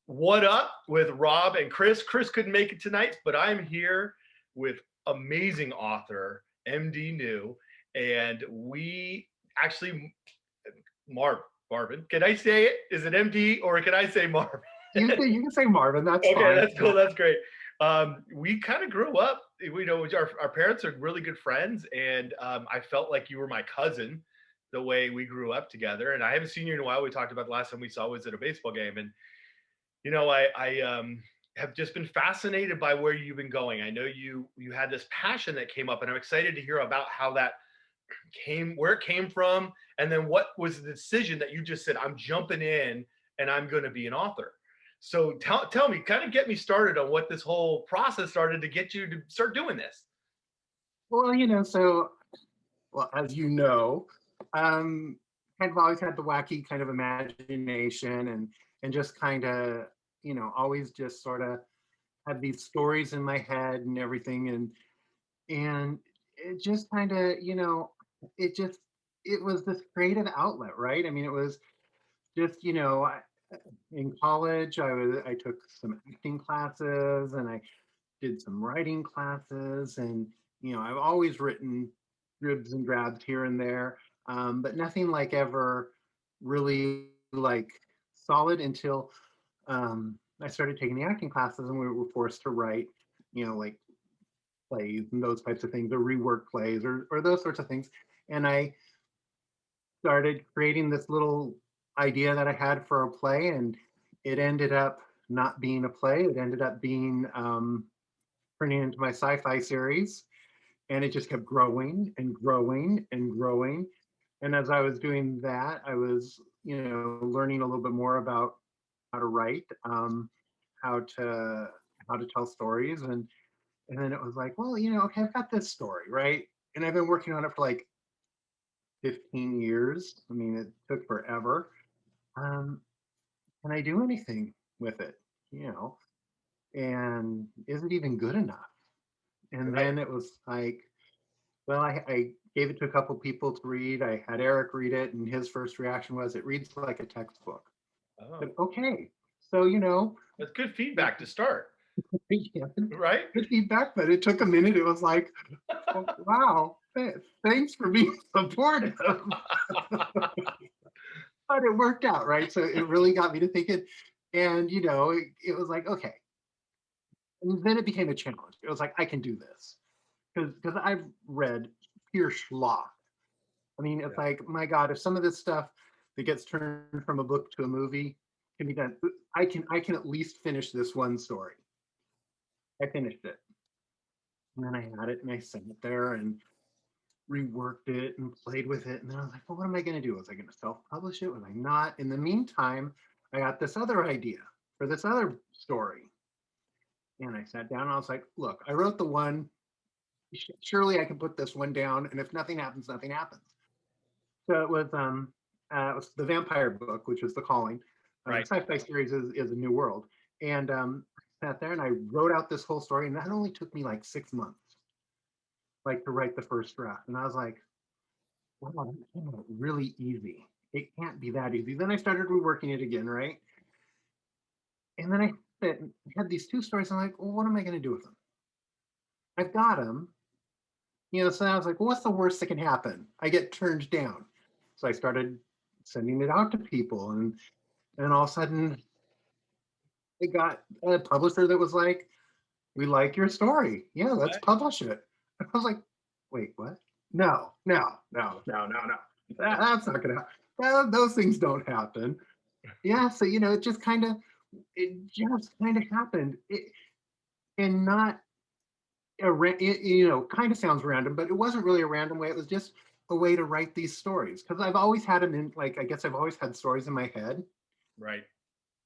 What up with Rob and Chris? Chris couldn't make it tonight, but I'm here with amazing author MD New, and we actually Marvin. Can I say it? Is it MD or can I say Marvin? You can say Marvin. That's Okay, fine. that's cool. That's great. We kind of grew up. We know our parents are really good friends, and I felt like you were my cousin the way we grew up together. And I haven't seen you in a while. We talked about the last time we saw was at a baseball game, and I have just been fascinated by where you've been going. I know you had this passion that came up, and I'm excited to hear about how that where it came from, and then what was the decision that you just said, I'm jumping in and I'm going to be an author. So tell me, kind of get me started on what this whole process started to get you to start doing this. Well, as you know, um, I've always had the wacky kind of imagination and just kind of, always just sort of had these stories in my head and everything, and it just kind of, it was this creative outlet, right? I mean, it was just, in college, I took some acting classes and I did some writing classes, and I've always written dribs and drabs here and there, but nothing like ever really like solid until I started taking the acting classes, and we were forced to write, like plays and those types of things, or rework plays, or those sorts of things. And I started creating this little idea that I had for a play, and it ended up not being a play. It ended up being turning into my sci-fi series, and it just kept growing and growing and growing. And as I was doing that, I was, learning a little bit more about how to write, how to how to tell stories, and then it was like, well, okay, I've got this story, right? And I've been working on it for like 15 years. I mean, it took forever. Um, can I do anything with it? You know, and is it even good enough? And Right. then it was like, well, I gave it to a couple people to read. I had Eric read it, and his first reaction was, it reads like a textbook. But Oh, okay, so that's good it, feedback to start, yeah, right? good feedback, but it took a minute. It was like, oh, wow, thanks for being supportive. But it worked out, right? So it really got me to thinking, and it was like, okay. And then it became a challenge. It was like, I can do this because I've read pure schlock. I mean, it's Yeah. like, my God, if some of this stuff that gets turned from a book to a movie can be done, I can at least finish this one story. I finished it, and then I had it, and I sent it there and reworked it and played with it. And then I was like, well, what am I going to do? Was I going to self-publish it? Was I not? In the meantime, I got this other idea for this other story, and I sat down and I was like, look, I wrote the one. Surely I can put this one down, and if nothing happens, nothing happens. So it was the vampire book, which was The Calling. The Right. sci-fi series is A New World, and I sat there and I wrote out this whole story, and that only took me like 6 months, like to write the first draft. And I was like, wow, that's really easy. It can't be that easy. Then I started reworking it again, right? And then had these two stories. I'm like, well, what am I going to do with them? I've got them. So I was like, well, what's the worst that can happen? I get turned down. So I started sending it out to people, and all of a sudden I got a publisher that was like, we like your story. Yeah, let's Right. publish it. I was like, wait, what? No, no, no, no, no, no. That's not gonna happen. Those things don't happen. Yeah, so it just kind of happened. And not kind of sounds random, but it wasn't really a random way. It was just a way to write these stories, because I've always had them in, like, I guess I've always had stories in my head, Right.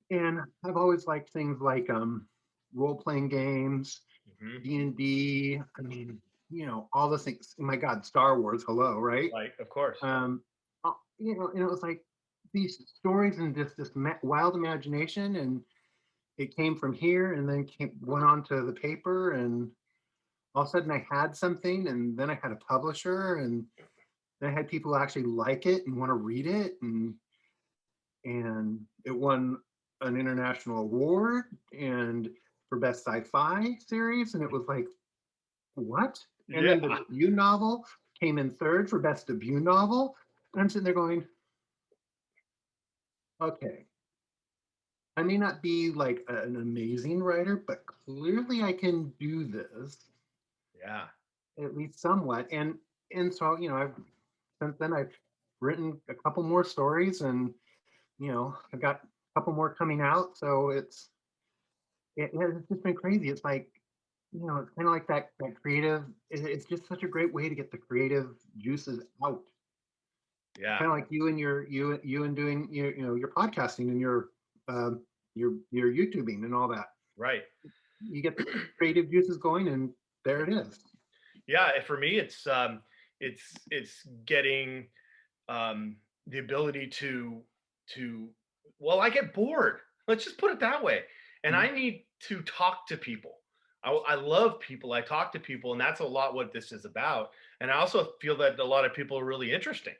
and I've always liked things like role playing games, Hmm. D&D. I mean, all the things. Oh my God, Star Wars. Hello, right? Right. Of course. Um, and it was like these stories and just this wild imagination, and it came from here, and then went on to the paper, and all of a sudden I had something, and then I had a publisher, and then I had people actually like it and want to read it, and it won. an international award and for best sci-fi series, and it was like, what? And Yeah. then the debut novel came in third for best debut novel. And I'm sitting there going, okay, I may not be like an amazing writer, but clearly I can do this Yeah. at least somewhat. And so, I've since then I've written a couple more stories, and I've got a couple more coming out. So it's just been crazy. It's like, it's kind of like that creative. It's just such a great way to get the creative juices out. Yeah. Kind of like you and doing your podcasting and your YouTubing and all that. Right. You get the creative juices going, and there it is. Yeah. For me, it's getting the ability to well, I get bored. Let's just put it that way. And Mhm. I need to talk to people. I love people. I talk to people, and that's a lot what this is about. And I also feel that a lot of people are really interesting,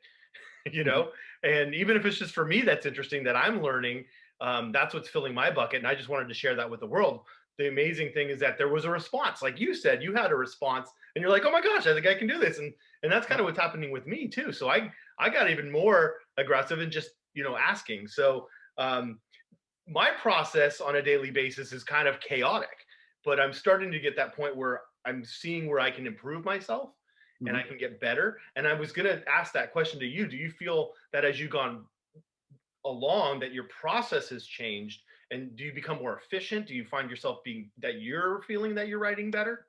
you Mhm. know. And even if it's just for me, that's interesting that I'm learning. That's what's filling my bucket, and I just wanted to share that with the world. The amazing thing is that there was a response, like you said, you had a response, and you're like, "Oh my gosh, I think I can do this," and that's kind of what's happening with me too. So I got even more aggressive and just asking. So my process on a daily basis is kind of chaotic, but I'm starting to get that point where I'm seeing where I can improve myself and I Mhm. can get better. And I was going to ask that question to you. Do you feel that as you've gone along that your process has changed, and do you become more efficient? Do you find yourself being that you're feeling that you're writing better?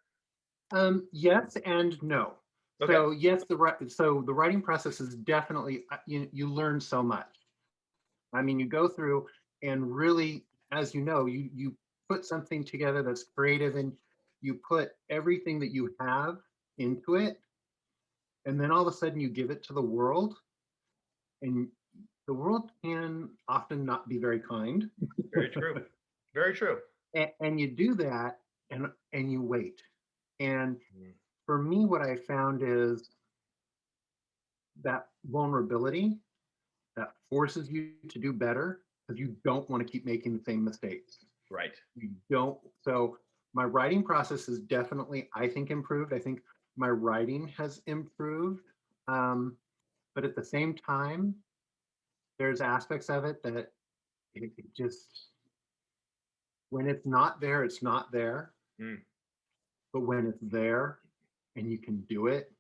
Yes and no. Okay. So yes, the writing process is definitely, you learn so much. I mean, you go through and really, as you put something together that's creative, and you put everything that you have into it, and then all of a sudden you give it to the world, and the world can often not be very kind. Very true. Very true. And you do that, and you wait. And Mm. for me, what I found is that vulnerability that forces you to do better because you don't want to keep making the same mistakes. Right. You don't. So my writing process is definitely, I think, improved. I think my writing has improved. Um, but at the same time, there's aspects of it that it just, when it's not there, it's not there. Mm. But when it's there and you can do it,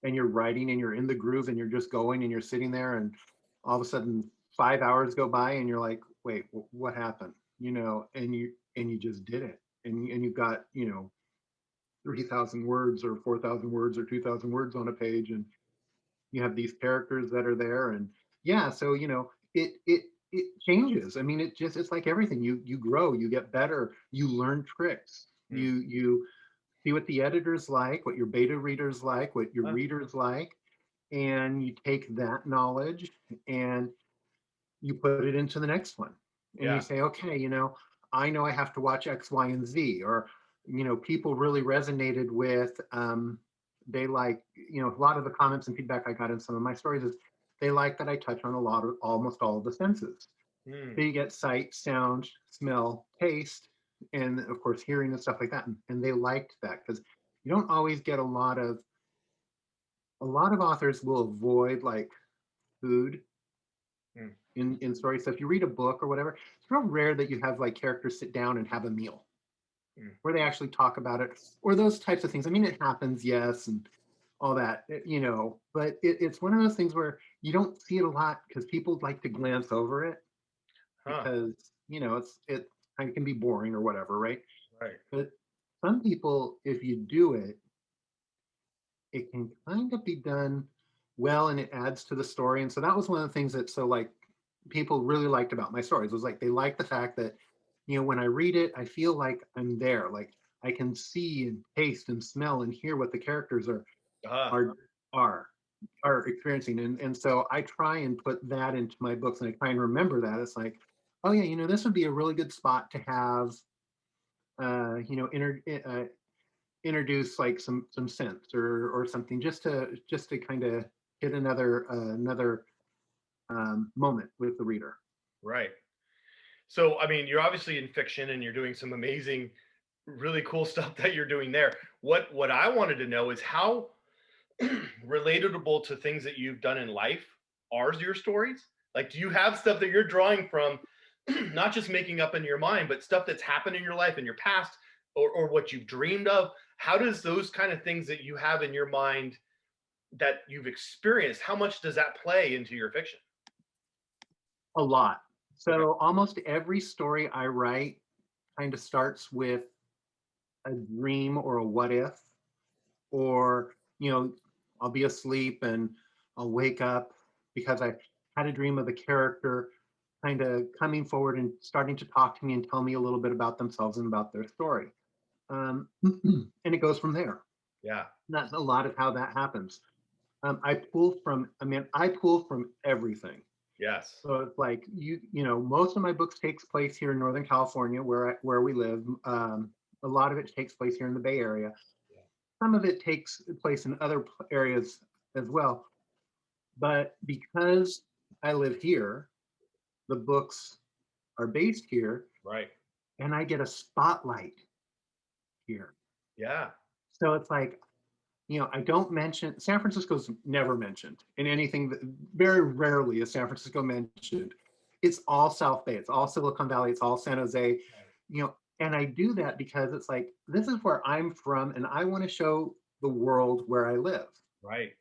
and you're writing and you're in the groove and you're just going and you're sitting there, and all of a sudden 5 hours go by and you're like, wait, what happened? And you just did it, and you've got 3,000 words or 4,000 words or 2,000 words on a page, and you have these characters that are there, and yeah, so it changes. I mean, it's like everything. You grow, you get better, you learn tricks, Mm. you see what the editors like, what your beta readers like, what your Huh. readers like, and you take that knowledge and you put it into the next one. And you Yeah. say, okay, I know I have to watch X, Y, and Z, or people really resonated with. They like, a lot of the comments and feedback I got in some of my stories is they like that I touch on a lot of almost all of the senses. Mm. So you get sight, sound, smell, taste, and of course hearing and stuff like that. And they liked that because you don't always get a lot of authors will avoid like food Mm. in stories. So if you read a book or whatever, it's real rare that you have like characters sit down and have a meal Mm. where they actually talk about it or those types of things. I mean, it happens, yes, and all that, but it's one of those things where you don't see it a lot because people like to glance over it Huh. because it kind of can be boring or whatever, right? Right. But some people, if you do it, it can kind of be done well, and it adds to the story. And so that was one of the things that so like people really liked about my stories was like they like the fact that when I read it, I feel like I'm there, like I can see and taste and smell and hear what the characters Uh, are are are experiencing. And so I try and put that into my books, and I try and remember that it's like, oh yeah, this would be a really good spot to have uh you know inter, uh, introduce like some sense or something, just to kind of hit another moment with the reader. right. So, I mean, you're obviously in fiction and you're doing some amazing, really cool stuff that you're doing there. What I wanted to know is how relatable to things that you've done in life are your stories? Like, do you have stuff that you're drawing from, not just making up in your mind, but stuff that's happened in your life in your past, or what you've dreamed of? How does those kind of things that you have in your mind that you've experienced, how much does that play into your fiction? A lot. Okay. So almost every story I write kind of starts with a dream or a what if, or, I'll be asleep and I'll wake up because I had a dream of the character kind of coming forward and starting to talk to me and tell me a little bit about themselves and about their story. And it goes from there. Yeah. That's a lot of how that happens. I pull from everything. Yes. So it's like most of my books takes place here in Northern California, where we live. A lot of it takes place here in the Bay Area. Yeah. Some of it takes place in other areas as well. But because I live here, the books are based here, Right. and I get a spotlight here. Yeah. So it's like, I don't mention San Francisco's never mentioned in anything. Very rarely is San Francisco mentioned. It's all South Bay. It's all Silicon Valley. It's all San Jose. And I do that because it's like, this is where I'm from, and I want to show the world where I live. Right.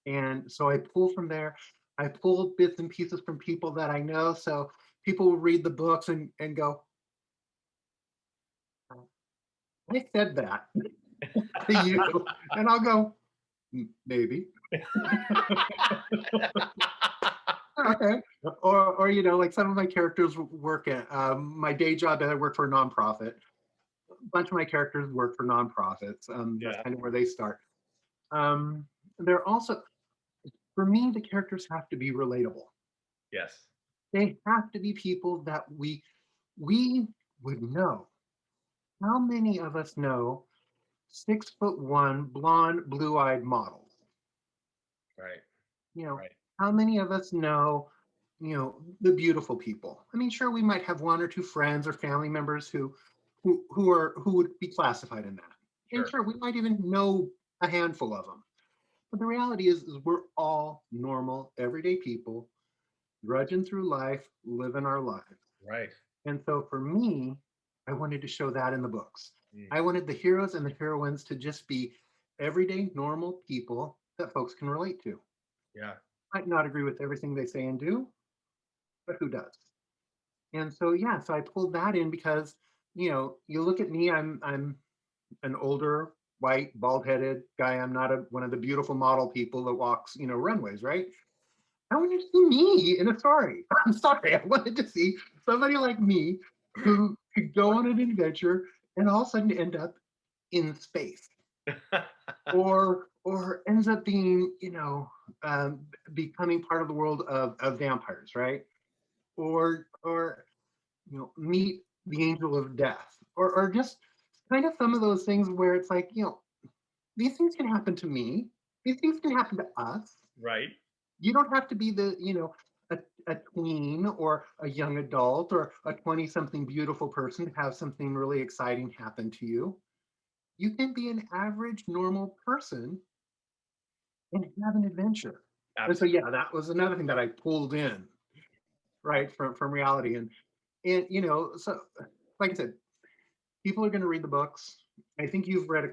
And so I pull from there. I pull bits and pieces from people that I know. So people will read the books and go, I said that to you. And I'll go, Maybe. Okay. Or like some of my characters work at my day job. I work for a nonprofit. A bunch of my characters work for nonprofits. That's Yeah. kind of where they start. Um, they're also, for me, the characters have to be relatable. Yes. They have to be people that we would know. How many of us know 6'1", blonde, blue-eyed models? Right. You know, Right. how many of us know, the beautiful people? I mean, sure, we might have one or two friends or family members who would be classified in that. And Sure. sure, we might even know a handful of them. But the reality is we're all normal, everyday people, drudging through life, living our lives. Right. And so for me, I wanted to show that in the books. Mm. I wanted the heroes and the heroines to just be everyday, normal people that folks can relate to. Yeah. Might not agree with everything they say and do, but who does? And so yeah, so I pulled that in because you look at me, I'm an older, white, bald-headed guy. I'm not one of the beautiful model people that walks runways, right? I wanted to see me in a story. I'm sorry, I wanted to see somebody like me who could go on an adventure and all of a sudden end up in space, or ends up being becoming part of the world of vampires, right? Or meet the angel of death, or just kind of some of those things where it's like, these things can happen to me, these things can happen to us. Right. You don't have to be a, a tween or a young adult or a 20 something beautiful person to have something really exciting happen to you. You can be an average normal person and have an adventure. And so Absolutely. yeah, that was another thing that I pulled in, right, from reality. And so like I said, people are going to read the books. I think you've read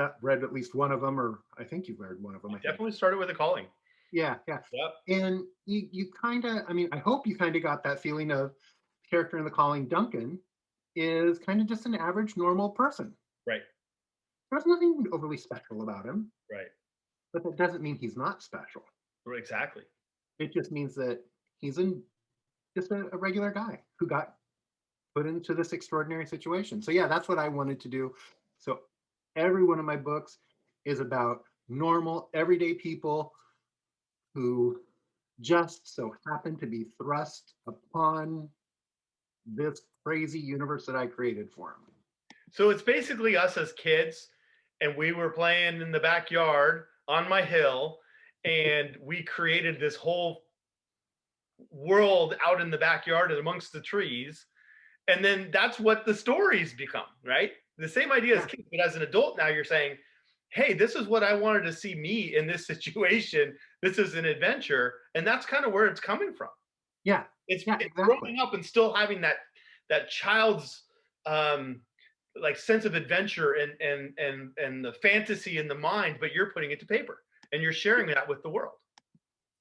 at least one of them, or I think you've read one of them, I think. Definitely started with a calling. Yeah, yeah. Yep. And you kind of, I mean, I hope you kind of got that feeling of the character in The Calling, Duncan, is kind of just an average normal person. Right. There's nothing overly special about him, Right. but that doesn't mean he's not special. Exactly. It just means that he's just a regular guy who got put into this extraordinary situation. So yeah, that's what I wanted to do. So every one of my books is about normal, everyday people who just so happen to be thrust upon this crazy universe that I created for them. So it's basically us as kids, and we were playing in the backyard on my hill, and we created this whole world out in the backyard and amongst the trees. And then that's what the stories become, right? The same idea as Yeah, kids, but as an adult now you're saying, hey, this is what I wanted to see me in this situation. This is an adventure. And that's kind of where it's coming from. yeah, yeah, It's exactly. growing up and still having that child's um like sense of adventure and the fantasy in the mind, but you're putting it to paper and you're sharing that with the world.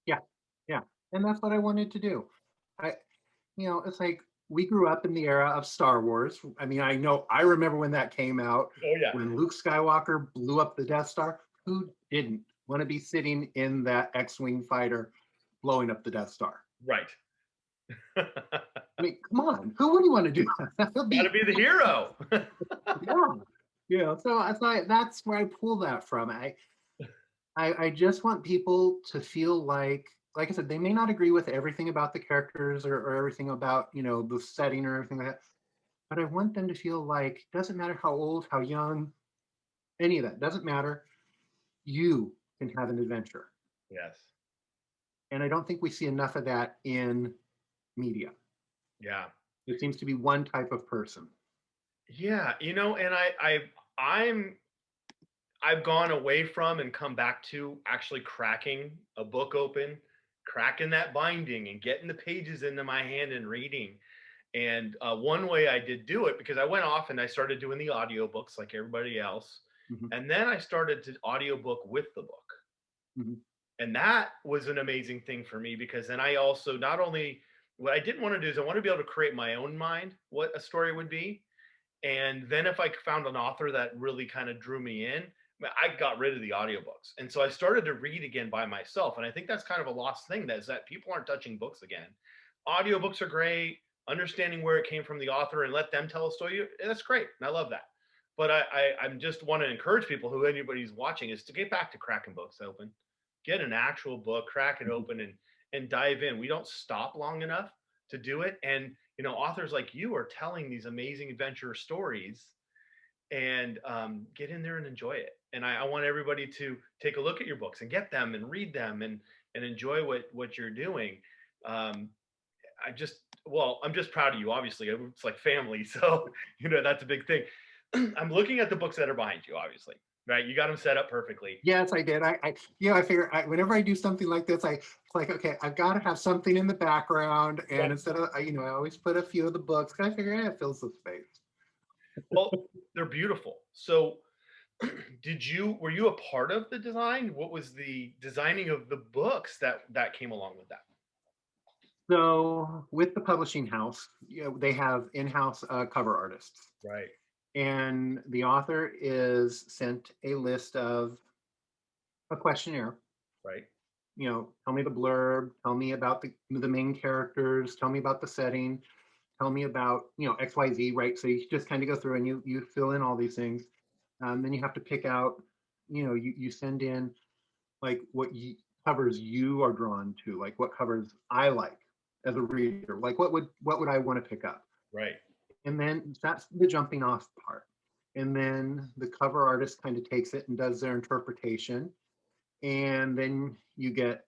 Yeah, yeah, and that's what I wanted to do. I, it's like we grew up in the era of Star Wars. I mean, I remember when that came out, Oh yeah. when Luke Skywalker blew up the Death Star. Who didn't want to be sitting in that X-wing fighter blowing up the Death Star? Right. I mean, come on, who wouldn't want to do that? That would Got to be, be the hero. yeah, So I thought that's where I pull that from. I just want people to feel like I said, they may not agree with everything about the characters or everything about, the setting or everything like that, but I want them to feel like, doesn't matter how old, how young, any of that, doesn't matter. You can have an adventure. Yes. And I don't think we see enough of that in media. Yeah. It seems to be one type of person. Yeah, and I'm I've gone away from and come back to actually cracking a book open, cracking that binding and getting the pages into my hand and reading. And one way I did do it, because I went off and I started doing the audiobooks like everybody else. Mhm, And then I started to audiobook with the book. mhm, And that was an amazing thing for me, because then I also not only, what I didn't want to do is I want to be able to create my own mind what a story would be. And then if I found an author that really kind of drew me in, I got rid of the audiobooks. And so I started to read again by myself. And I think that's kind of a lost thing, that is that people aren't touching books again. Audiobooks are great, understanding where it came from the author and let them tell a story. That's great. And I love that. But I'm just want to encourage people, who anybody's watching, is to get back to cracking books open, get an actual book, crack it mhm. open and dive in. We don't stop long enough to do it. And authors like you are telling these amazing adventure stories, and get in there and enjoy it. And I want everybody to take a look at your books and get them and read them and enjoy what you're doing. Um, I'm just proud of you. Obviously, it's like family, so that's a big thing. I'm looking at the books that are behind you. Obviously, right? You got them set up perfectly. Yes, I did. I figure whenever I do something like this, it's like, okay, I've got to have something in the background. And instead of, I always put a few of the books. 'Cause I figure, it fills the space. Well, they're beautiful. So, were you a part of the design? What was the designing of the books that came along with that? So with the publishing house, they have in-house cover artists, Right, and the author is sent a list of a questionnaire. right, Tell me the blurb, tell me about the main characters, tell me about the setting, tell me about XYZ, right? So you just kind of go through and you fill in all these things. Then you have to pick out, you send in like covers you are drawn to, like what covers I like as a reader, like what would I want to pick up. right. And then that's the jumping off part. And then the cover artist kind of takes it and does their interpretation. And then you get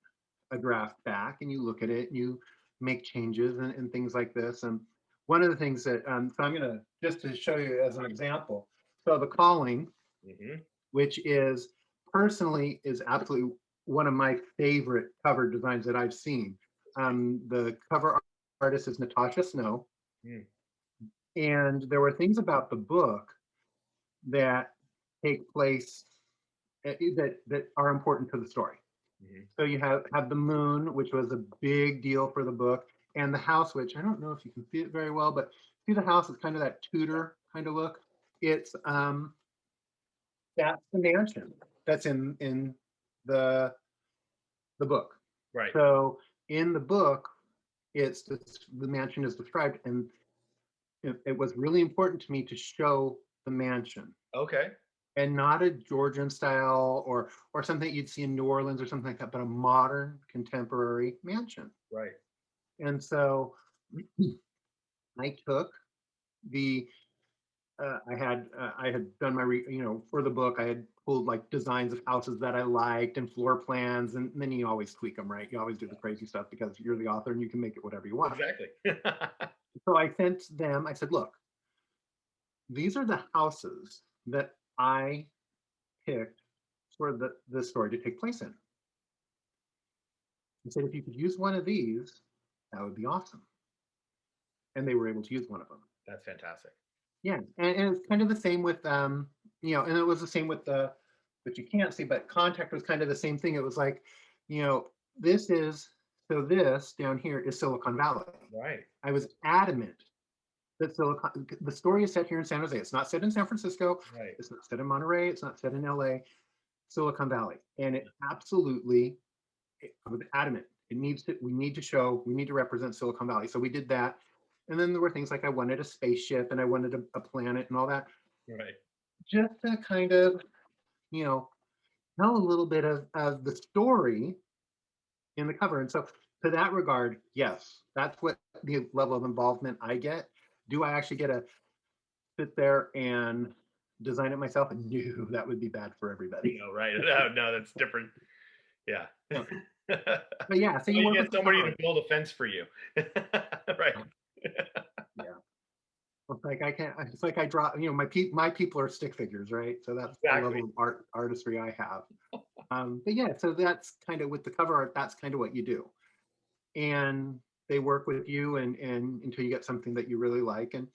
a draft back and you look at it and you make changes and things like this. And one of the things that, so I'm going to, just to show you as an example. So The Calling, Hmm. which is personally is absolutely one of my favorite cover designs that I've seen. The cover artist is Natasha Snow. Mm, And there were things about the book that take place that are important to the story. mhm. So you have the moon, which was a big deal for the book, and the house, which I don't know if you can see it very well, but see the house is kind of that Tudor kind of look. It's that's the mansion that's in the the book. Right. So in the book, the mansion is described, and it was really important to me to show the mansion Okay. and not a Georgian style or something that you'd see in New Orleans or something like that, but a modern contemporary mansion. Right. And so I took the I had done for the book I had pulled like designs of houses that I liked and floor plans, and then you always tweak them, right? You always do the crazy stuff because you're the author and you can make it whatever you want. Exactly. So I sent them, I said, look, these are the houses that I picked for the story to take place in. I said, if you could use one of these, that would be awesome. And they were able to use one of them. That's fantastic. Yeah, and it's kind of the same with and it was the same with the, but you can't see, but Contact was kind of the same thing. It was like, you know, this is this down here is Silicon Valley. Right. I was adamant that the story is set here in San Jose. It's not set in San Francisco. Right. It's not set in Monterey. It's not set in LA. Silicon Valley, and it absolutely, I was adamant. It needs to. We need to show. We need to represent Silicon Valley. So we did that, and then there were things like I wanted a spaceship and I wanted a planet and all that, Right. just to kind of, you know, tell a little bit of the story in the cover. And so, to that regard, yes, that's what the level of involvement I get. Do I actually get to sit there and design it myself? No, that would be bad for everybody. No, right. No, that's different. Yeah. No. But yeah, so Well, you you work get with the somebody cover. to build a fence for you. Right. Yeah. It's like I can't. It's like I draw. You know, my people are stick figures, right? So that's the Exactly. level of artistry I have. But yeah, so that's kind of with the cover art. That's kind of what you do, and they work with you and until you get something that you really like. And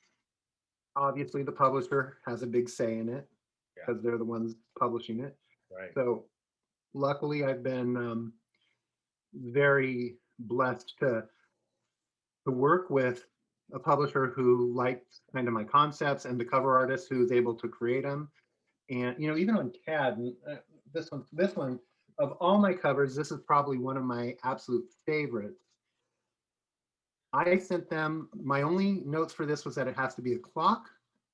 obviously, the publisher has a big say in it Yeah. because they're the ones publishing it. Right. So luckily, I've been very blessed to work with a publisher who liked kind of my concepts and the cover artist who's able to create them. And you know, even on CAD, this one of all my covers, this is probably one of my absolute favorites. I sent them, my only notes for this was that it has to be a clock,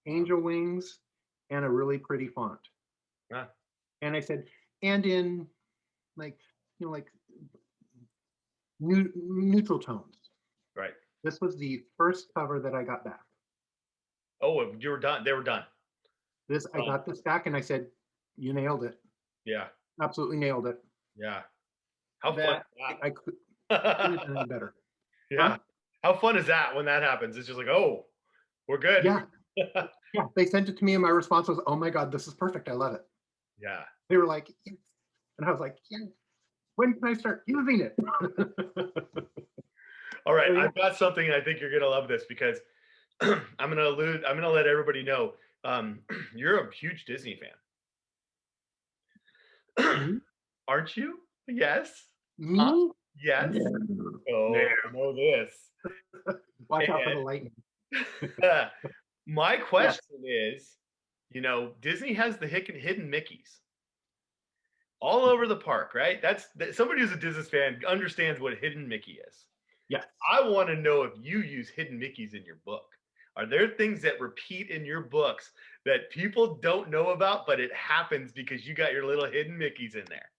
angel wings, and a really pretty font. Huh. And I said, and in like, you know, like neutral tones. Right. This was the first cover that I got back. Oh, you were done. They were done. I got this back and I said, you nailed it. Yeah. Absolutely nailed it. Yeah. How fun That is I couldn't have done any that? better. Yeah. Huh? How fun is that when that happens? It's just like, oh, we're good. Yeah. Yeah. They sent it to me and my response was, oh my God, this is perfect. I love it. Yeah. They were like, yes. And I was like, yeah, when can I start using it? All right. So, yeah. I've got something. I think you're gonna love this because I'm gonna let everybody know. You're a huge Disney fan. Me? Aren't you? Yes. Huh? Me? Yes. No. Oh, No. I know this. Watch out for the lightning. My Yes. question is, Disney has the hidden Mickeys all over the park, right? Somebody who's a Disney fan understands what hidden Mickey is. Yes. I want to know if you use hidden Mickeys in your book. Are there things that repeat in your books that people don't know about, but it happens because you got your little hidden Mickeys in there?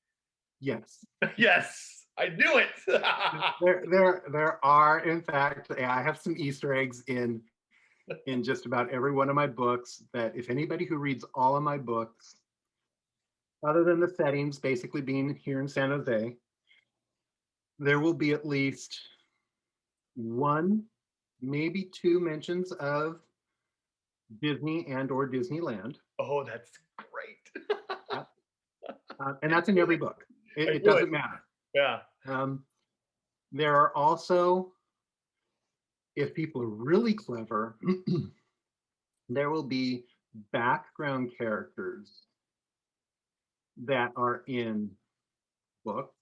Yes. Yes, I knew it. There are, in fact, I have some Easter eggs in just about every one of my books that if anybody who reads all of my books, other than the settings basically being here in San Jose, there will be at least one, maybe two mentions of Disney and or Disneyland. Oh, that's great. Yep. And that's in every book. It would. doesn't matter. Yeah. There are also, if people are really clever, there will be background characters that are in books.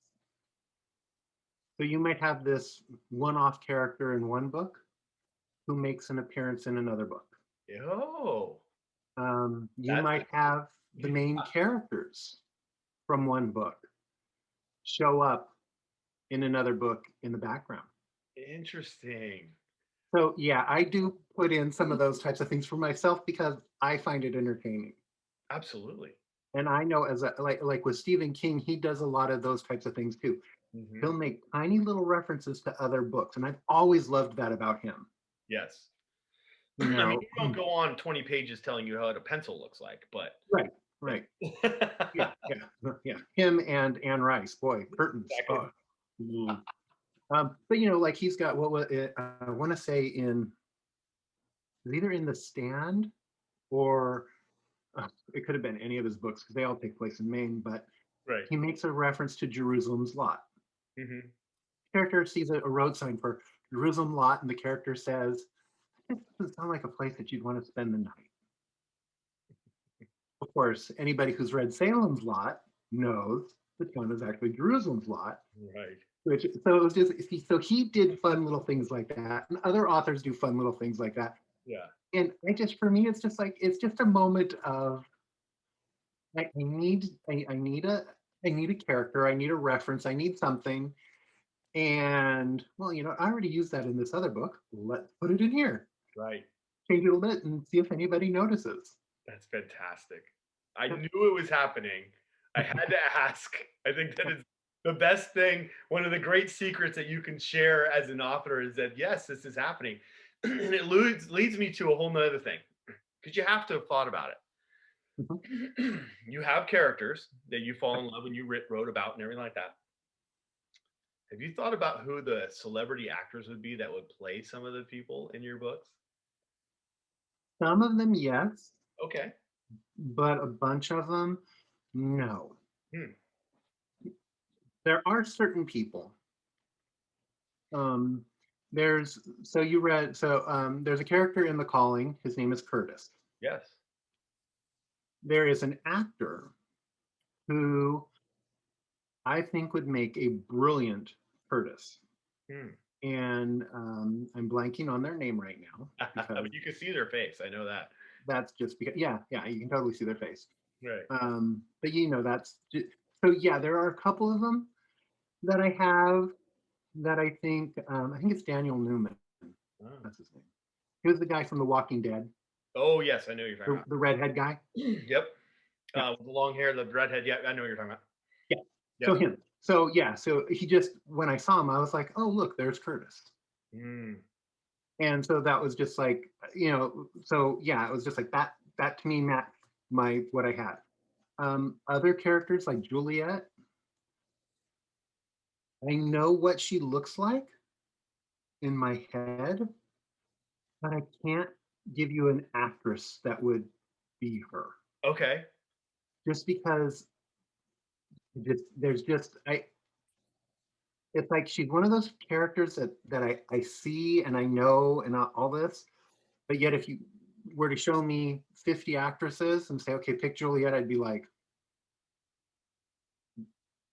So you might have this one-off character in one book who makes an appearance in another book. Oh. You might have the main characters from one book show up in another book in the background. Interesting. So yeah, I do put in some of those types of things for myself because I find it entertaining. Absolutely. And I know like with Stephen King, he does a lot of those types of things too. Mm-hmm. He'll make tiny little references to other books, and I've always loved that about him. Yes. You know, I mean, you don't go on 20 pages telling you how a pencil looks like, but right. Yeah. Him and Anne Rice, boy, curtains. Exactly. Oh. But like he's got what was it? I want to say in was either in The Stand or it could have been any of his books because they all take place in Maine, but Right. he makes a reference to Jerusalem's Lot. Hmm. Character sees a road sign for Jerusalem Lot, and the character says, "This doesn't sound like a place that you'd want to spend the night." Of course, anybody who's read Salem's Lot knows the town is actually Jerusalem's Lot. Right. Which so it was just so he did fun little things like that, and other authors do fun little things like that. Yeah. And I just for me, it's just like it's just a moment of I need I need a character, I need a reference, I need something. And well, I already used that in this other book. Let's put it in here. Right. Change it a little bit and see if anybody notices. That's fantastic. I knew it was happening. I had to ask. I think that is the best thing. One of the great secrets that you can share as an author is that yes, this is happening. And it leads me to a whole nother thing. Because you have to have thought about Mhm. it. You have characters that you fall in love and you wrote about and everything like that. Have you thought about who the celebrity actors would be that would play some of the people in your books? Some of them, yes, Okay. but a bunch of them, no. Hmm. There are certain people. Um, there's so you read so there's a character in The Calling. His name is Curtis. Yes. There is an actor who I think would make a brilliant Curtis, Hmm. and I'm blanking on their name right now because But you can see their face. I know that. that's just because yeah, you can totally see their face. Right. But so yeah, there are a couple of them that I have that I think it's Daniel Newman. Oh. That's his name. He was the guy from The Walking Dead, Oh, yes, I know what you're talking the redhead guy. about. Yep. Yeah, With the long hair, the redhead. Yeah, I know what you're talking about. yeah. So Yep. him. So yeah, so he just when I saw him, I was like, oh look, there's Curtis. Mm. And so that was just like, so yeah, it was just like that. That to me matched my what I had. Other characters like Juliet, I know what she looks like in my head, but I can't give you an actress that would be her. Okay. Just because there's just I it's like she's one of those characters that I see and I know and all this, but yet if you were to show me 50 actresses and say, okay, pick Juliet, I'd be like,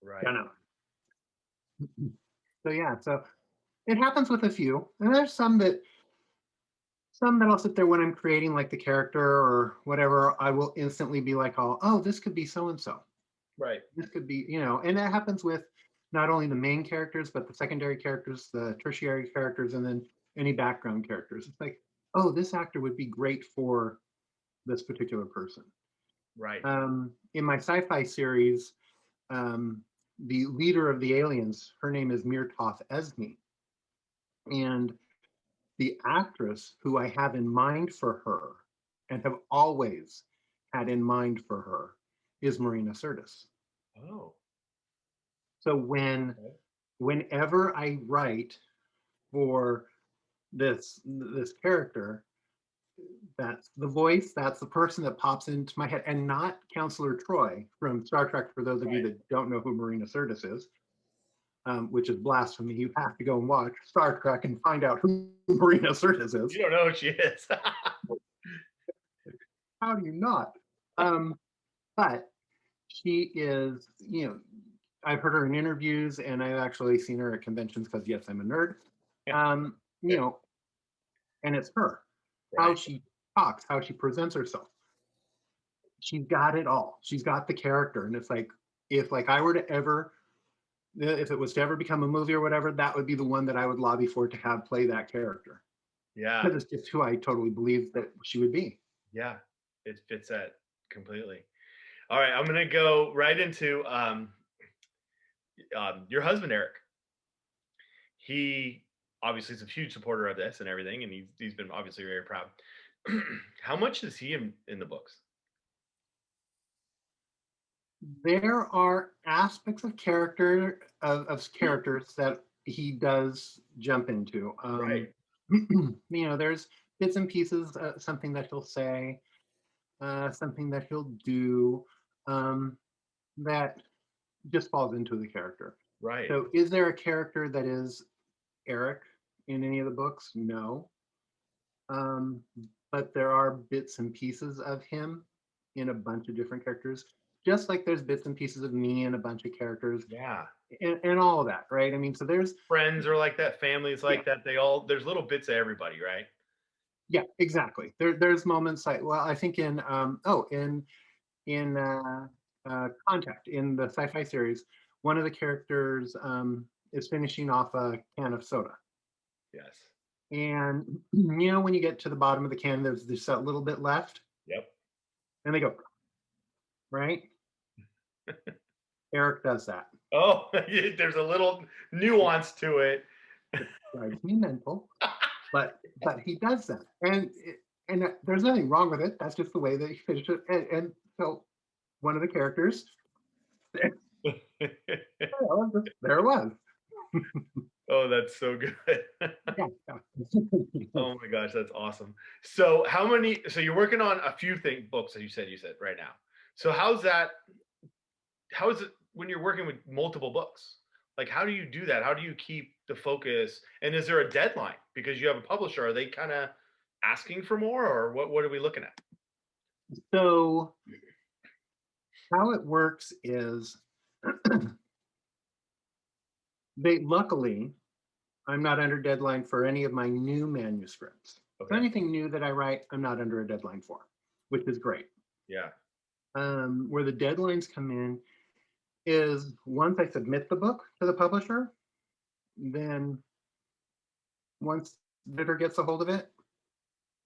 Right. don't know. So yeah, so it happens with a few, and there's some that I'll sit there when I'm creating like the character or whatever, I will instantly be like, oh, this could be so and so. Right. This could be, and that happens with not only the main characters, but the secondary characters, the tertiary characters, and then any background characters. It's like, oh, this actor would be great for this particular person. Right. In my sci-fi series, the leader of the aliens, her name is Mirtoth Esme, and the actress who I have in mind for her and have always had in mind for her is Marina Sirtis. Oh. So Okay. whenever I write for this character, that's the voice, that's the person that pops into my head, and not Counselor Troy from Star Trek. For those of you Right. that don't know who Marina Sirtis is, which is blasphemy, you have to go and watch Star Trek and find out who Marina Sirtis is. You don't know who she is. How do you not? But she is, I've heard her in interviews and I've actually seen her at conventions because yes, I'm a nerd. You know, and it's her, how Right. she talks, how she presents herself. She's got it all. She's got the character. And it's like, if like I were to ever, if it was to ever become a movie or whatever, that would be the one that I would lobby for to have play that character. Yeah. Because it's just who I totally believe that she would be. Yeah. It fits that completely. All right. I'm gonna go right into your husband, Eric. He obviously is a huge supporter of this and everything, and he's been obviously very proud. How much is he in the books? There are aspects of characters that he does jump into. Right. There's bits and pieces, something that he'll say, something that he'll do, um, that just falls into the character. Right. So, is there a character that is Eric in any of the books? No. Um, but there are bits and pieces of him in a bunch of different characters, just like there's bits and pieces of me in a bunch of characters, Yeah. and all of that, right? I mean, so there's, Friends are like that, families yeah, like that. They all there's little bits of everybody, right? yeah, exactly. There's moments like, well, I think in Contact, in the sci-fi series, one of the characters is finishing off a can of soda. Yes. And you know, when you get to the bottom of the can, there's just a little bit left, Yep. and they go, right? Eric does that. Oh, there's a little nuance to it. It drives me mental, but he does that, and there's nothing wrong with it. That's just the way that he finished it. And so one of the characters, there there it was. Oh, that's so good. Yeah, yeah. Oh my gosh, that's awesome. So how many so you're working on a few books as you said right now. So how is it when you're working with multiple books? Like how do you do that? How do you keep the focus? And is there a deadline? Because you have a publisher, are they kind of asking for more or what are we looking at? So how it works is, they luckily, I'm not under deadline for any of my new manuscripts. So Okay. anything new that I write, I'm not under a deadline for, which is great. Yeah. Where the deadlines come in is once I submit the book to the publisher, then once the editor gets a hold of it,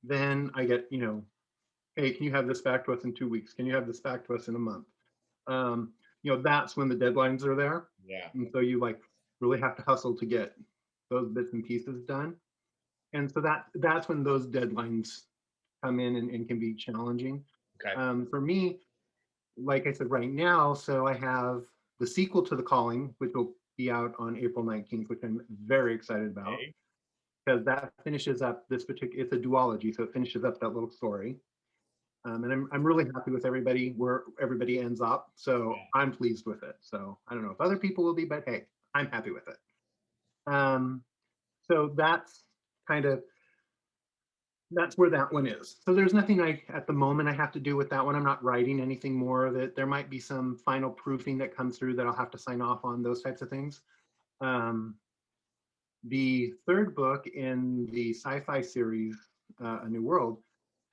then I get, hey, can you have this back to us in 2 weeks? Can you have this back to us in a month? That's when the deadlines are there. Yeah. And so you like really have to hustle to get those bits and pieces done. And so that's when those deadlines come in and can be challenging. Okay. For me, like I said, right now, so I have the sequel to The Calling, which will be out on April 19th, which I'm very excited about, Okay. because that finishes up this particular, it's a duology, so it finishes up that little story. And I'm really happy with everybody, where everybody ends up. So Yeah. I'm pleased with it. So I don't know if other people will be, but hey, I'm happy with it. So kind of that's where that one is. So there's nothing at the moment I have to do with that one. I'm not writing anything more of it. There might be some final proofing that comes through that I'll have to sign off on, those types of things. The third book in the sci-fi series, A New World,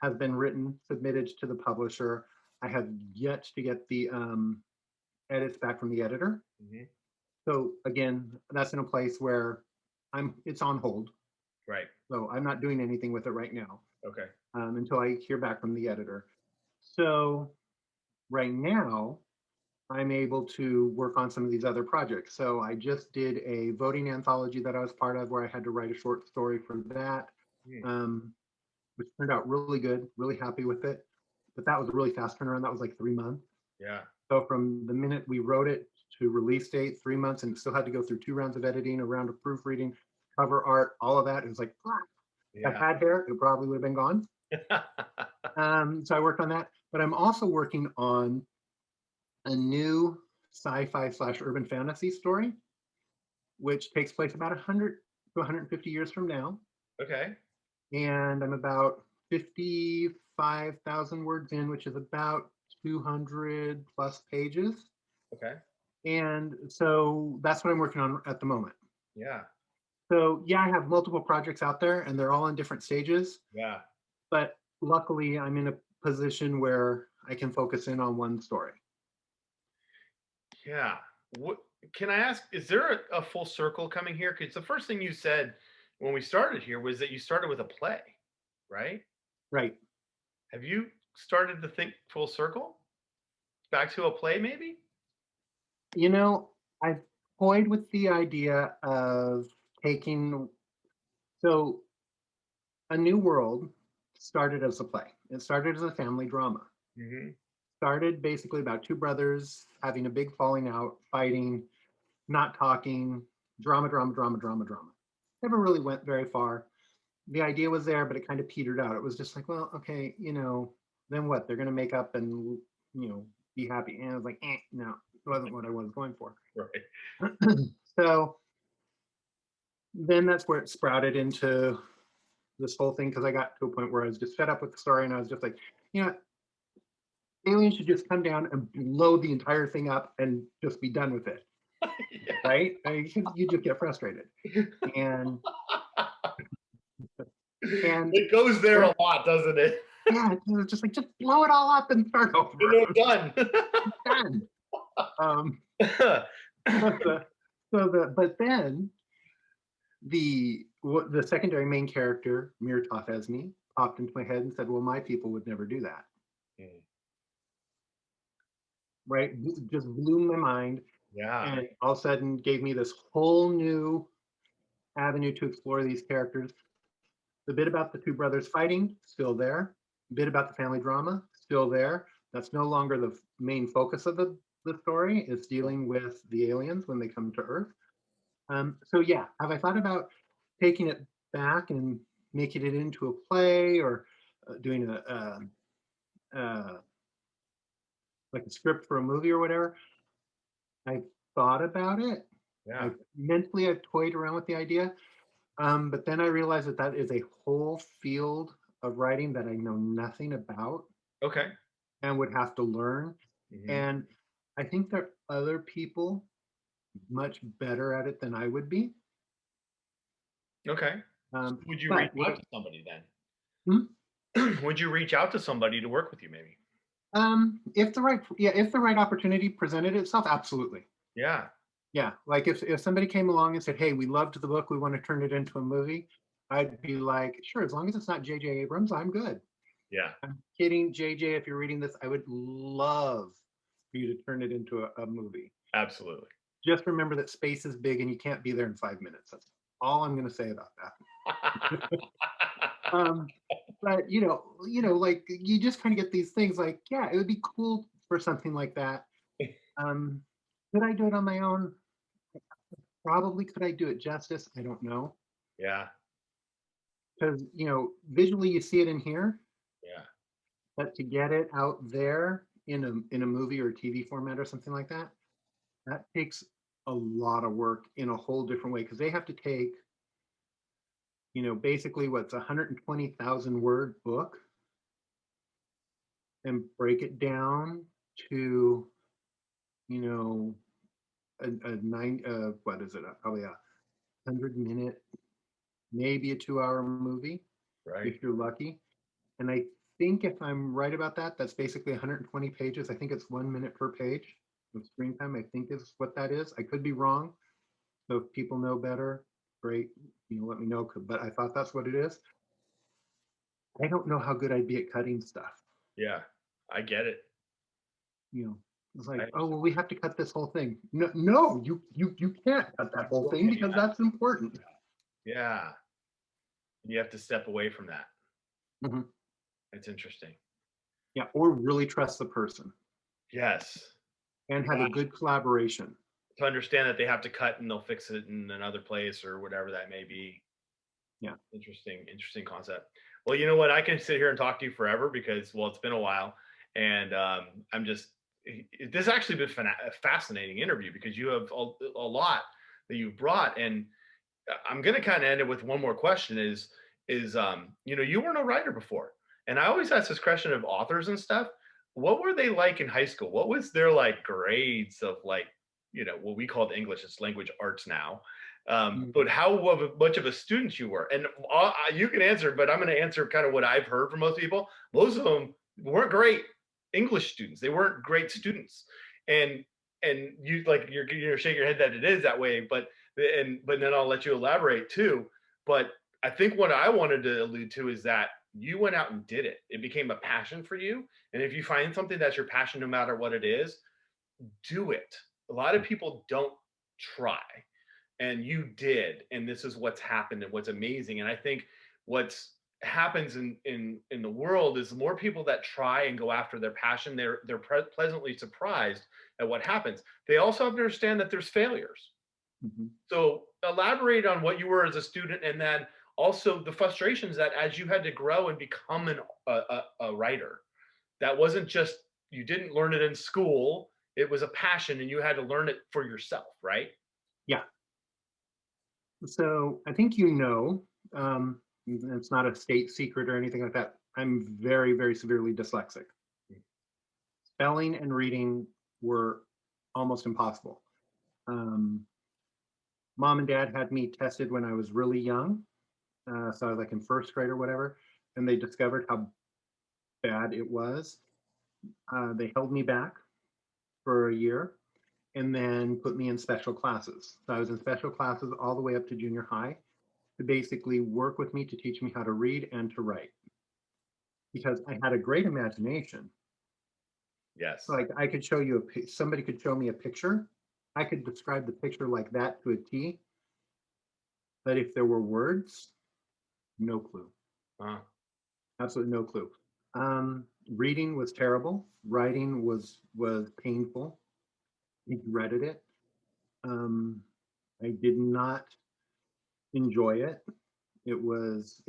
has been written, submitted to the publisher. I have yet to get the edits back from the editor. Mm-hmm. So again, that's in a place where it's on hold. Right. So I'm not doing anything with it right now, Okay. until I hear back from the editor. So right now, I'm able to work on some of these other projects. So I just did a voting anthology that I was part of, where I had to write a short story for that, Hmm. which turned out really good, really happy with it. But that was a really fast turnaround. That was like 3 months. Yeah. So from the minute we wrote it to release date, 3 months, and still had to go through 2 rounds of editing, a round of proofreading, cover art, all of that. It was like, if Yeah. I had hair, it probably would have been gone. So I worked on that, but I'm also working on a new sci-fi / urban fantasy story, which takes place about 100 to 150 years from now. Okay. And I'm about 55,000 words in, which is about 200 plus pages. Okay. And so that's what I'm working on at the moment. Yeah. So yeah, I have multiple projects out there and they're all in different stages, Yeah. but luckily I'm in a position where I can focus in on one story. Yeah. What can I ask? Is there a full circle coming here? Because the first thing you said when we started here was that you started with a play, right? Right. Have you started to think full circle back to a play, maybe? You know, I've toyed with the idea of taking, so A New World started as a play. It started as a family drama. Hmm. Started basically about two brothers having a big falling out, fighting, not talking, drama, drama, drama, drama, drama. Never really went very far. the idea was there, but it kind of petered out. It was just like, well, okay, then what? They're going to make up and, be happy. And I was like, no, it wasn't what I was going for. Right. So then that's where it sprouted into this whole thing, because I got to a point where I was just fed up with the story, and I was just like, you know, aliens should just come down and blow the entire thing up and just be done with it, Yeah. right? You just get frustrated, and and It goes there a lot, doesn't it? yeah, it's just like, just blow it all up and start You over. know, done. Done. Um, but but then the secondary main character, Mir Tafesni, popped into my head and said, "Well, my people would never do that." Mm. Right? Just blew my mind, Yeah. and all of a sudden gave me this whole new avenue to explore these characters. The bit about the two brothers fighting, still there. The bit about the family drama, still there. That's no longer the main focus of the story. It's dealing with the aliens when they come to Earth. So yeah, have I thought about taking it back and making it into a play, or doing uh, like a script for a movie or whatever? I thought about it. Yeah. I've toyed around with the idea, but then I realized that that is a whole field of writing that I know nothing about Okay. and would have to learn. Hmm. And I think there are other people much better at it than I would be. Okay. So Um, would you reach but what? out to somebody Hmm? then? Would you reach out to somebody to work with you, maybe? If the right, yeah, if the right opportunity presented itself, absolutely. Yeah. Yeah, like if somebody came along and said, "Hey, we loved the book, we want to turn it into a movie," I'd be like, "Sure, as long as it's not J.J. Abrams, I'm good." Yeah. I'm kidding, JJ. If you're reading this, I would love for you to turn it into a movie. Absolutely. Just remember that space is big and you can't be there in 5 minutes. That's all I'm going to say about that. Um, but like you just kind of get these things like, yeah, it would be cool for something like that. Um, could I do it on my own? Probably. Could I do it justice? I don't know, Yeah. because visually you see it in here, Yeah. but to get it out there in a movie or TV format or something like that, that takes a lot of work in a whole different way, because they have to take, basically what's 120,000 word book and break it down to, you know, a nine, what is it? Probably 100-minute, maybe a 2-hour movie Right. if you're lucky. And I think if I'm right about that, that's basically 120 pages. I think it's 1 minute per page of screen time, I think is what that is. I could be wrong. So if people know better, great, let me know. But I thought that's what it is. I don't know how good I'd be at cutting stuff. Yeah. I get it. You know, it's I like, oh understand. well, we have to cut this whole thing. No, no, you can't cut that whole thing because that's important. Yeah. You have to step away from that. Mhm. It's interesting. Yeah, or really trust the person Yes. and have Yeah. a good collaboration. To understand that they have to cut and they'll fix it in another place or whatever that may be. Yeah. Interesting, interesting concept. Well, you know what? I can sit here and talk to you forever because, well, it's been a while, and I'm just. This has actually been a fascinating interview because you have a lot that you've brought, and I'm going to kind of end it with one more question. You weren't a writer before, and I always ask this question of authors and stuff. What were they like in high school? What was their like grades of like what we called English? It's language arts now. Mm. But how much of a student you were, and you can answer, but I'm going to answer kind of what I've heard from most people. Most of them weren't great English students. They weren't great students, and you like you're shaking your head that it is that way, but then I'll let you elaborate too. But I think what I wanted to allude to is that you went out and did it. It became a passion for you, and if you find something that's your passion, no matter what it is, do it. A lot of people don't try, and you did, and this is what's happened and what's amazing. And I think what's happens in the world is the more people that try and go after their passion, pleasantly surprised at what happens. They also have to understand that there's failures. Mhm. So elaborate on what you were as a student, and then also the frustrations that as you had to grow and become a writer, that wasn't just you didn't learn it in school. It was a passion, and you had to learn it for yourself, right? Yeah. So I think it's not a state secret or anything like that. I'm very, very severely dyslexic. Spelling and reading were almost impossible. Um, Mom and dad had me tested when I was really young. So I was like in first grade or whatever, and they discovered how bad it was. They held me back for a year and then put me in special classes. So I was in special classes all the way up to junior high to basically work with me to teach me how to read and to write because I had a great imagination. Yes. Like I could show you somebody could show me a picture. I could describe the picture like that to a T, but if there were words, no clue. Uh, Absolutely no clue. Reading was terrible. Writing was painful. I dreaded it. Um, I did not enjoy it. It was.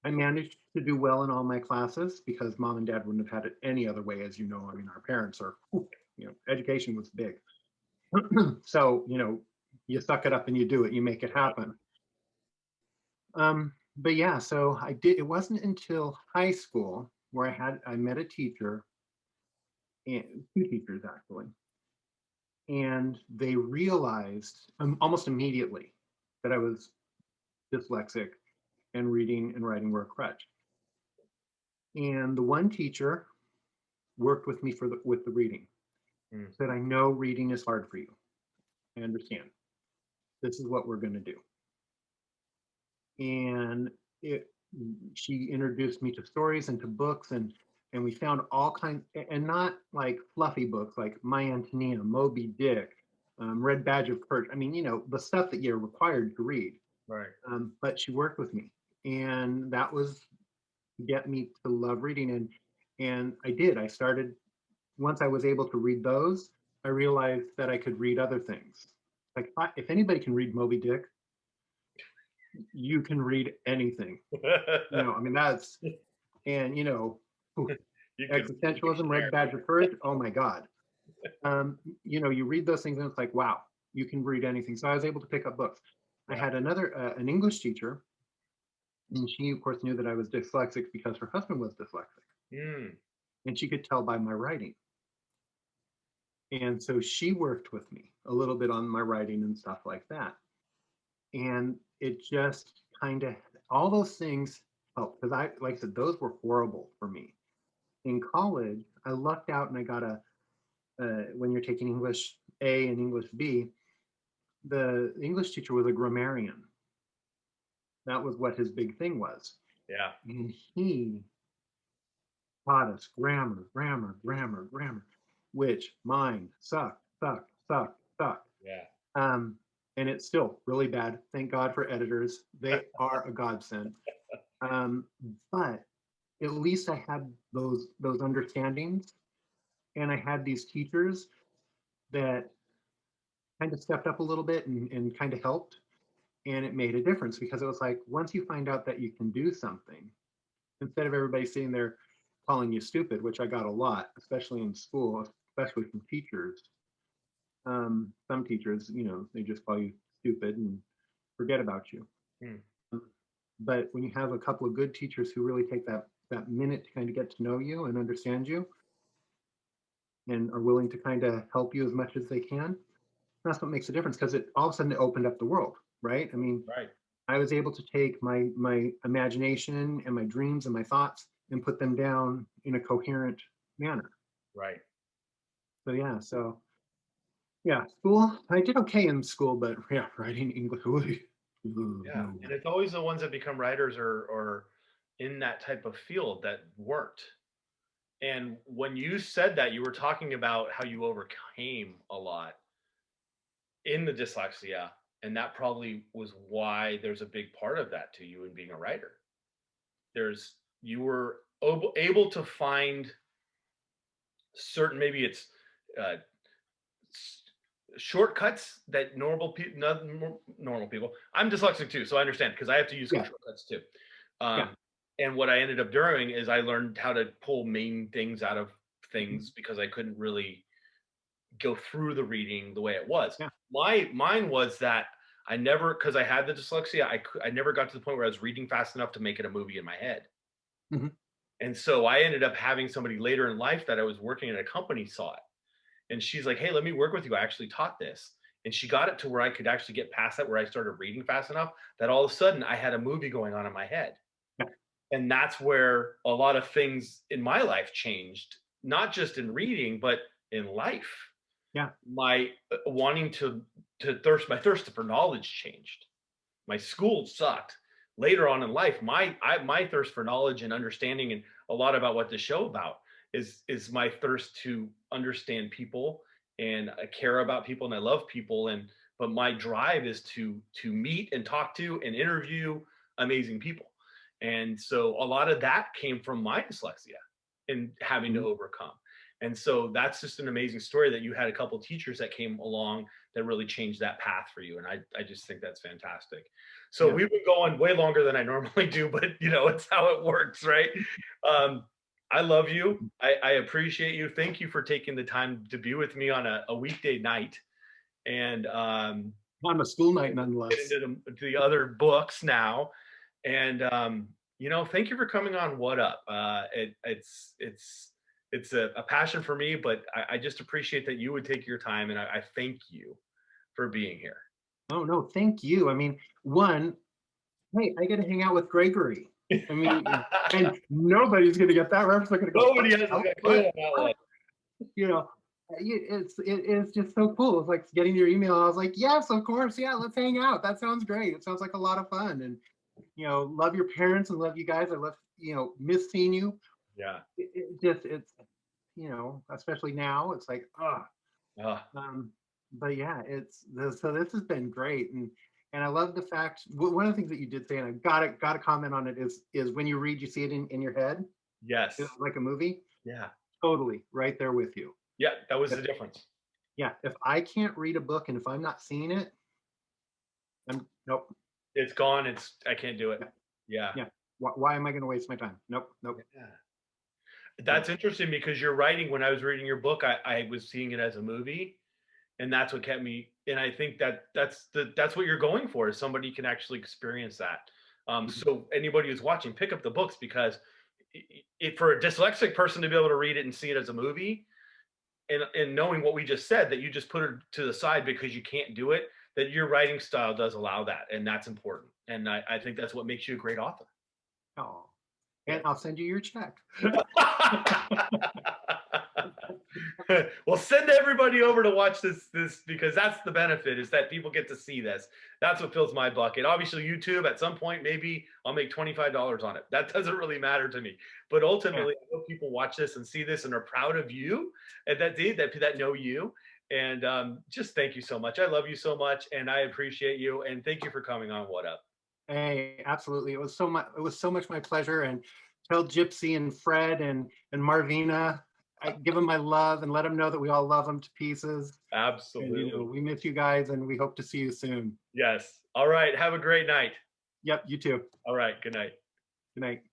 I managed to do well in all my classes because mom and dad wouldn't have had it any other way, as you know. I mean, our parents are, education was big. So, you suck it up and you do it, you make it right. happen. But yeah, so I did. It wasn't until high school where I met a teacher, and two teachers actually, and they realized almost immediately that I was dyslexic and reading and writing were a crutch. And the one teacher worked with me with the reading. Mm. Said, I know reading is hard for you. I understand. This is what we're going to do. And it, she introduced me to stories and to books, and we found all kinds, and not like fluffy books like My Antonia, Moby Dick, Red Badge of Courage. I mean, the stuff that you're required to read. Right. But she worked with me, and that was to get me to love reading, and I did. I started once I was able to read those. I realized that I could read other things. Like if anybody can read Moby Dick, you can read anything. I mean that's and You could read a existentialism, Red dictionary. Badge of Courage. Oh my God. You read those things and it's like, wow, you can read anything. So I was able to pick up books. I Yeah. had an English teacher, and she of course knew that I was dyslexic because her husband was dyslexic, Mm. and she could tell by my writing. And so she worked with me a little bit on my writing and stuff like that. And it just kind of, all those things helped because like I said, those were horrible for me. In college, I lucked out and I got when you're taking English A and English B, the English teacher was a grammarian. That was what his big thing was. Yeah. And he taught us grammar, grammar, grammar, grammar, which mine sucked, sucked, sucked, sucked. Yeah. Um, and it's still really bad. Thank God for editors. They are a godsend. Um, but at least I had those understandings, and I had these teachers that kind of stepped up a little bit and kind of helped, and it made a difference because it was like once you find out that you can do something, instead of everybody sitting there calling you stupid, which I got a lot, especially in school, especially from teachers. Some teachers, they just call you stupid and forget about you. Mm. But when you have a couple of good teachers who really take that minute to kind of get to know you and understand you and are willing to kind of help you as much as they can, that's what makes a difference because it all of a sudden it opened up the world, right? I mean, Right. I was able to take my imagination and my dreams and my thoughts and put them down in a coherent manner. Right. So yeah, school, I did okay in school, but yeah, writing English, Yeah. no. And it's always the ones that become writers or in that type of field that worked. And when you said that, you were talking about how you overcame a lot in the dyslexia. And that probably was why there's a big part of that to you in being a writer. You were able to find certain, maybe it's uh, shortcuts that normal people. I'm dyslexic too, so I understand because I have to use some Yeah, shortcuts too. yeah. And what I ended up doing is I learned how to pull main things out of Mhm. things because I couldn't really go through the reading the way it was. Yeah. Mine was that I never, because I had the dyslexia, I never got to the point where I was reading fast enough to make it a movie in my head. Mhm. And so I ended up having somebody later in life that I was working at a company saw it. And she's like, "Hey, let me work with you. I actually taught this." And she got it to where I could actually get past that, where I started reading fast enough that all of a sudden I had a movie going on in my head. Yeah. And that's where a lot of things in my life changed, not just in reading, but in life. Yeah. My wanting to thirst, my thirst for knowledge changed. My school sucked. Later on in life, my thirst for knowledge and understanding, and a lot about what the show about is my thirst to understand people, and I care about people and I love people, and but my drive is to meet and talk to and interview amazing people. And so a lot of that came from my dyslexia and having to Mhm. overcome. And so that's just an amazing story that you had a couple teachers that came along that really changed that path for you. And I just think that's fantastic. So Yeah. we've been going way longer than I normally do, but it's how it works, right? Um, I love you. I appreciate you. Thank you for taking the time to be with me on a weekday night. And On a school night, get nonetheless. into the other books now. And thank you for coming on. What up? It's a passion for me, but I just appreciate that you would take your time, and I thank you for being here. Oh no, thank you. I mean, one, hey, I get to hang out with Gregory. I mean, and nobody's going to get that reference. They're going to go, Nobody what? has No, a clue what? on that What? one. You know, it's just so cool. It's like getting your email. I was like, yes, of course, yeah, let's hang out. That sounds great. It sounds like a lot of fun. And love your parents and love you guys. I love miss seeing you. Yeah. It's especially now. It's like Uh, Um, but yeah, so this has been great, and I love the fact one of the things that you did say, and I got to comment on it is when you read, you see it in your head, it's yes. like a movie. Yeah. Totally, right there with you. Yeah. That was If, the difference. yeah, if I can't read a book and if I'm not seeing it, I'm nope. It's gone. I can't do it. Yeah, Yeah. yeah. Why am I going to waste my time? Nope, nope. Yeah. Yeah. That's interesting because you're writing. When I was reading your book, I was seeing it as a movie, and that's what kept me. And I think that's what you're going for, is somebody can actually experience that. Mhm. So anybody who's watching, pick up the books, because for a dyslexic person to be able to read it and see it as a movie, and knowing what we just said, that you just put it to the side because you can't do it, that your writing style does allow that, and that's important. And I think that's what makes you a great author. Oh, Yeah. and I'll send you your check. Well, send everybody over to watch this because that's the benefit, is that people get to see this. That's what fills my bucket. Obviously, YouTube at some point, maybe I'll make $25 on it. That doesn't really matter to me. But Yeah. ultimately, I hope people watch this and see this and are proud of you, and that know you. And just thank you so much. I love you so much, and I appreciate you. And thank you for coming on. What up? Hey, absolutely. It was so much. It was so much my pleasure. And tell Gypsy and Fred and Marvina, I give them my love and let them know that we all love them to pieces. And Absolutely. we miss you guys, and we hope to see you soon. Yes. All right. Have a great night. Yep, you too. All right. Good night. Good night.